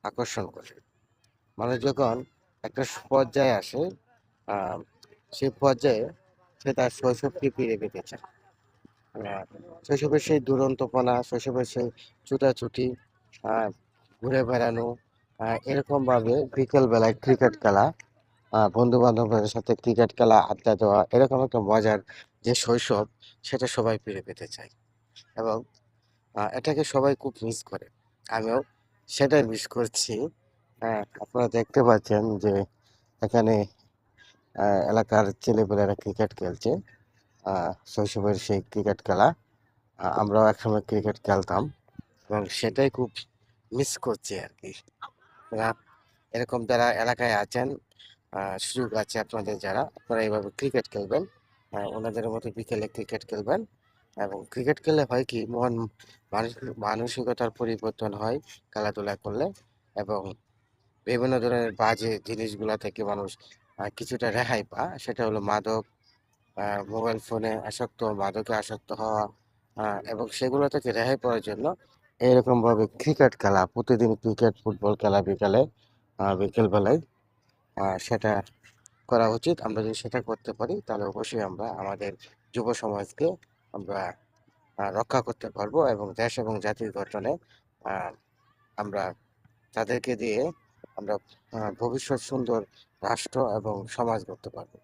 আকর্ষণ করে। মানুষ যখন একটা পর্যায়ে আসে, আহ, সেই পর্যায়ে সে তার শৈশবকে ফিরে পেতে চায়। আহ, শৈশবের সেই দুরন্তপনা, শৈশবের সেই ছুটাছুটি, আহ, ঘুরে বেড়ানো, এরকম ভাবে বিকেল বেলায় ক্রিকেট খেলা, বন্ধু বান্ধবের সাথে ক্রিকেট খেলা, আড্ডা দেওয়া, এরকম একটা মজার যে শৈশব, সেটা সবাই ফিরে পেতে চায়। এবং এটাকে সবাই খুব মিস করে। আমিও সেটাই মিস করছি। আপনারা দেখতে পাচ্ছেন যে এখানে এলাকার ছেলেপেলেরা ক্রিকেট খেলছে, শৈশবের সেই ক্রিকেট খেলা। আমরাও একসময় ক্রিকেট খেলতাম এবং সেটাই খুব মিস করছি আর কি। আপনারা এরকম যারা এলাকায় আছেন, সুযোগ আছে আপনাদের, যারা আপনারা এইভাবে ক্রিকেট খেলবেন, ওনাদের মতো বিকেলে ক্রিকেট খেলবেন। এবং ক্রিকেট খেললে হয় কি, মানসিকতার পরিবর্তন হয় খেলাধুলা করলে। এবং বিভিন্ন ধরনের বাজে জিনিসগুলা থেকে মানুষ কিছুটা রেহাই পায়। সেটা হলো মাদক, মোবাইল ফোনে আসক্ত, মাদকে আসক্ত হওয়া। এবং সেগুলো থেকে রেহাই পাওয়ার জন্য এরকম ভাবে ক্রিকেট খেলা, প্রতিদিন ক্রিকেট ফুটবল খেলা বিকালে, বিকেল বেলায়, সেটা করা উচিত। আমরা যদি সেটা করতে পারি তাহলে অবশ্যই আমরা আমাদের যুব সমাজকে আমরা রক্ষা করতে পারবো এবং দেশ এবং জাতির গঠনে আহ, আমরা তাদেরকে দিয়ে আমরা ভবিষ্যৎ সুন্দর রাষ্ট্র এবং সমাজ গড়তে পারবো।